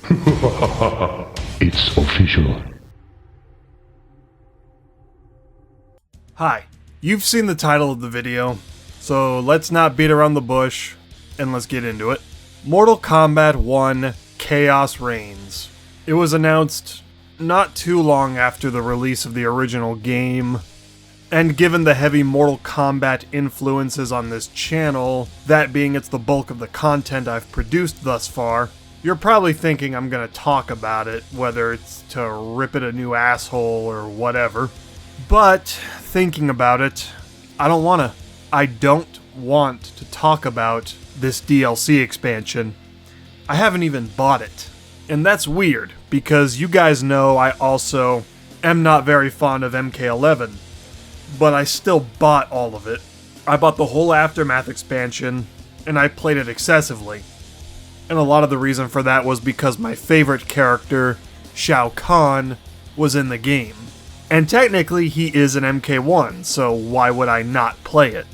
It's official. Hi, you've seen the title of the video, so let's not beat around the bush, and let's get into it. Mortal Kombat 1 Khaos Reigns. It was announced not too long after the release of the original game, and given the heavy Mortal Kombat influences on this channel, that being it's the bulk of the content I've produced thus far, you're probably thinking I'm gonna talk about it, whether it's to rip it a new asshole or whatever. But, thinking about it, I don't wanna. I don't want to talk about this DLC expansion. I haven't even bought it. And that's weird, because you guys know I also am not very fond of MK11, but I still bought all of it. I bought the whole Aftermath expansion, and I played it excessively. And a lot of the reason for that was because my favorite character, Shao Kahn, was in the game. And technically he is an MK1, so why would I not play it?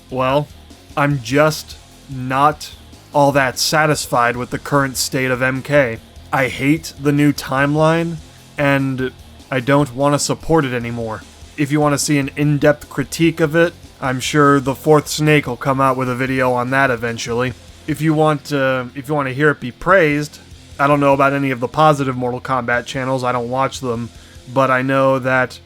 Well, I'm just not all that satisfied with the current state of MK. I hate the new timeline, and I don't want to support it anymore. If you want to see an in-depth critique of it, I'm sure the Fourth Snake will come out with a video on that eventually. If you want to hear it be praised, I don't know about any of the positive Mortal Kombat channels, I don't watch them, but I know that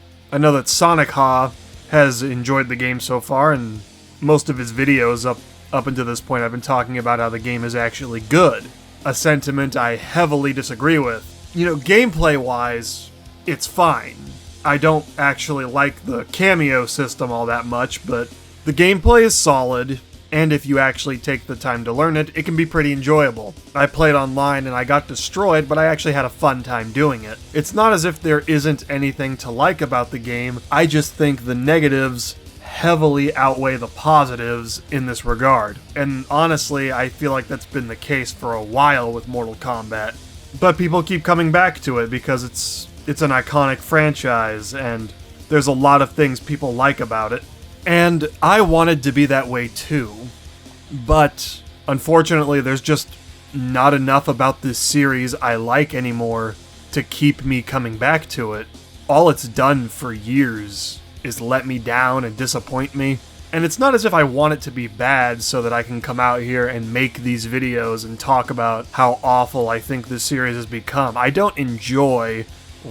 Sonic Ha has enjoyed the game so far, and most of his videos up until this point I've been talking about how the game is actually good. A sentiment I heavily disagree with. You know, gameplay-wise, it's fine. I don't actually like the cameo system all that much, but the gameplay is solid, and if you actually take the time to learn it, it can be pretty enjoyable. I played online and I got destroyed, but I actually had a fun time doing it. It's not as if there isn't anything to like about the game, I just think the negatives heavily outweigh the positives in this regard. And honestly, I feel like that's been the case for a while with Mortal Kombat. But people keep coming back to it because it's an iconic franchise, and there's a lot of things people like about it. And I wanted to be that way too, but unfortunately there's just not enough about this series I like anymore to keep me coming back to it. All it's done for years is let me down and disappoint me, and it's not as if I want it to be bad so that I can come out here and make these videos and talk about how awful I think this series has become. I don't enjoy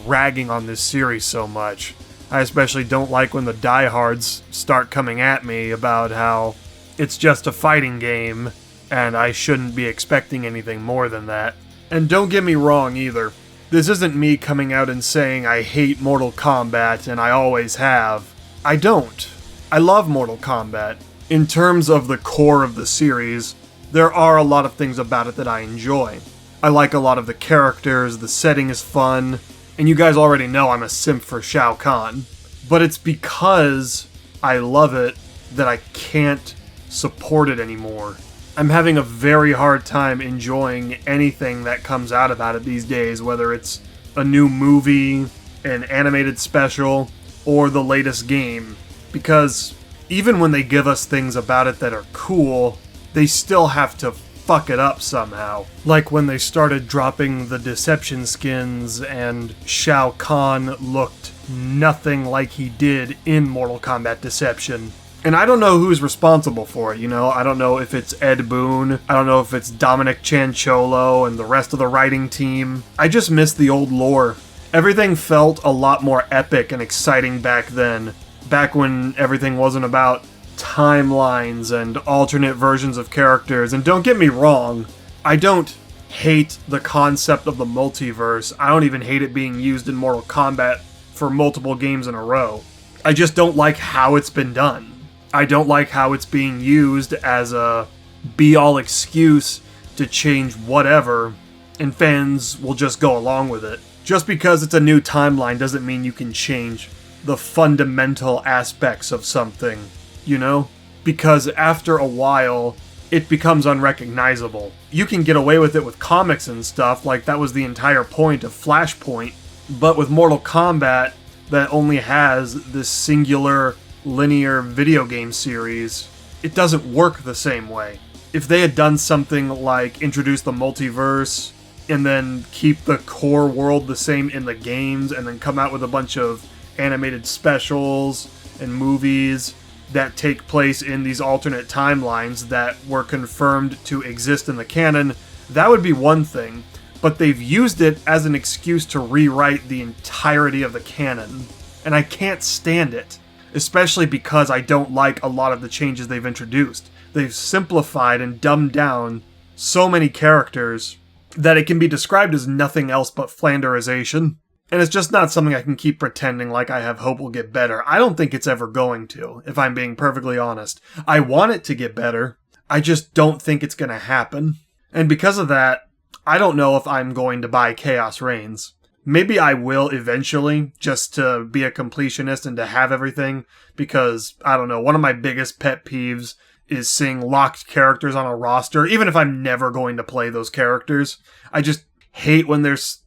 ragging on this series so much. I especially don't like when the diehards start coming at me about how it's just a fighting game and I shouldn't be expecting anything more than that. And don't get me wrong either. This isn't me coming out and saying I hate Mortal Kombat and I always have. I don't. I love Mortal Kombat. In terms of the core of the series, there are a lot of things about it that I enjoy. I like a lot of the characters, the setting is fun, and you guys already know I'm a simp for Shao Kahn. But it's because I love it that I can't support it anymore. I'm having a very hard time enjoying anything that comes out about it these days, whether it's a new movie, an animated special, or the latest game. Because even when they give us things about it that are cool, they still have to fuck it up somehow. Like when they started dropping the Deception skins and Shao Kahn looked nothing like he did in Mortal Kombat Deception. And I don't know who's responsible for it, you know? I don't know if it's Ed Boon, I don't know if it's Dominic Chancholo and the rest of the writing team. I just miss the old lore. Everything felt a lot more epic and exciting back then, back when everything wasn't about timelines and alternate versions of characters. And don't get me wrong, I don't hate the concept of the multiverse. I don't even hate it being used in Mortal Kombat for multiple games in a row. I just don't like how it's been done. I don't like how it's being used as a be-all excuse to change whatever, and fans will just go along with it. Just because it's a new timeline doesn't mean you can change the fundamental aspects of something, you know? Because after a while, it becomes unrecognizable. You can get away with it with comics and stuff, like that was the entire point of Flashpoint, but with Mortal Kombat, that only has this singular linear video game series, it doesn't work the same way. If they had done something like introduce the multiverse and then keep the core world the same in the games, and then come out with a bunch of animated specials and movies that take place in these alternate timelines that were confirmed to exist in the canon, that would be one thing. But they've used it as an excuse to rewrite the entirety of the canon, and I can't stand it. Especially because I don't like a lot of the changes they've introduced. They've simplified and dumbed down so many characters that it can be described as nothing else but Flanderization. And it's just not something I can keep pretending like I have hope will get better. I don't think it's ever going to, if I'm being perfectly honest. I want it to get better. I just don't think it's going to happen. And because of that, I don't know if I'm going to buy Chaos Reigns. Maybe I will eventually, just to be a completionist and to have everything, because, I don't know, one of my biggest pet peeves is seeing locked characters on a roster, even if I'm never going to play those characters. I just hate when there's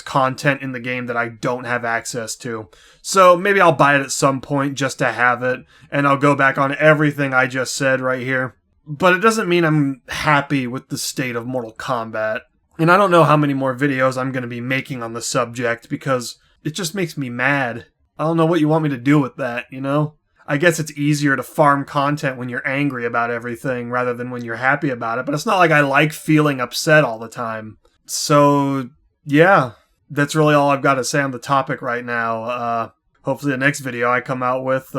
content in the game that I don't have access to. So maybe I'll buy it at some point just to have it, and I'll go back on everything I just said right here. But it doesn't mean I'm happy with the state of Mortal Kombat. And I don't know how many more videos I'm going to be making on the subject, because it just makes me mad. I don't know what you want me to do with that, you know? I guess it's easier to farm content when you're angry about everything rather than when you're happy about it, but it's not like I like feeling upset all the time. So, yeah, that's really all I've got to say on the topic right now. Hopefully the next video I come out with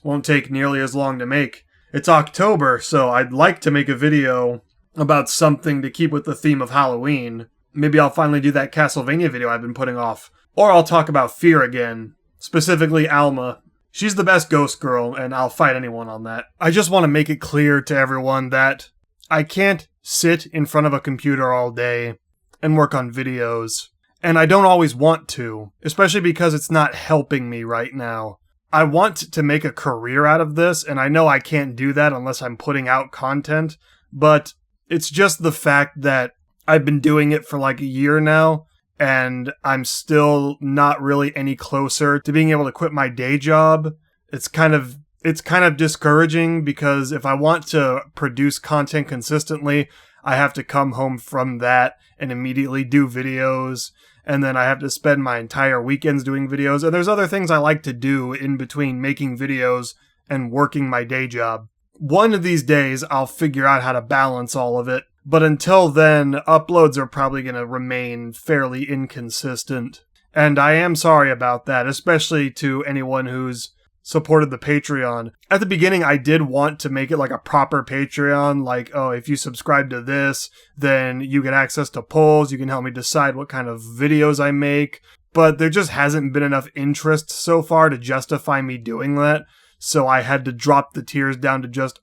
won't take nearly as long to make. It's October, so I'd like to make a video about something to keep with the theme of Halloween. Maybe I'll finally do that Castlevania video I've been putting off. Or I'll talk about Fear again. Specifically Alma. She's the best ghost girl, and I'll fight anyone on that. I just want to make it clear to everyone that I can't sit in front of a computer all day and work on videos. And I don't always want to, especially because it's not helping me right now. I want to make a career out of this, and I know I can't do that unless I'm putting out content, but it's just the fact that I've been doing it for like a year now, and I'm still not really any closer to being able to quit my day job. It's kind of discouraging, because if I want to produce content consistently, I have to come home from that and immediately do videos, and then I have to spend my entire weekends doing videos, and there's other things I like to do in between making videos and working my day job. One of these days, I'll figure out how to balance all of it, but until then, uploads are probably going to remain fairly inconsistent. And I am sorry about that, especially to anyone who's supported the Patreon. At the beginning, I did want to make it like a proper Patreon, like, oh, if you subscribe to this, then you get access to polls, you can help me decide what kind of videos I make, but there just hasn't been enough interest so far to justify me doing that. So I had to drop the tiers down to just,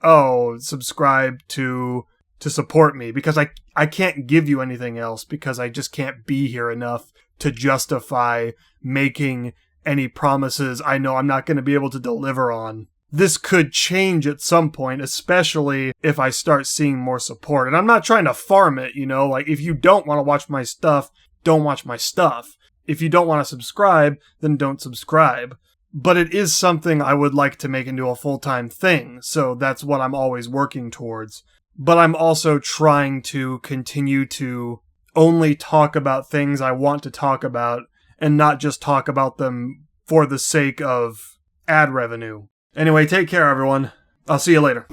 subscribe to support me, because I can't give you anything else, because I just can't be here enough to justify making any promises I know I'm not going to be able to deliver on. This could change at some point, especially if I start seeing more support. And I'm not trying to farm it, you know, like if you don't want to watch my stuff, don't watch my stuff. If you don't want to subscribe, then don't subscribe. But it is something I would like to make into a full-time thing, so that's what I'm always working towards. But I'm also trying to continue to only talk about things I want to talk about, and not just talk about them for the sake of ad revenue. Anyway, take care, everyone. I'll see you later.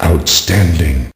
Outstanding.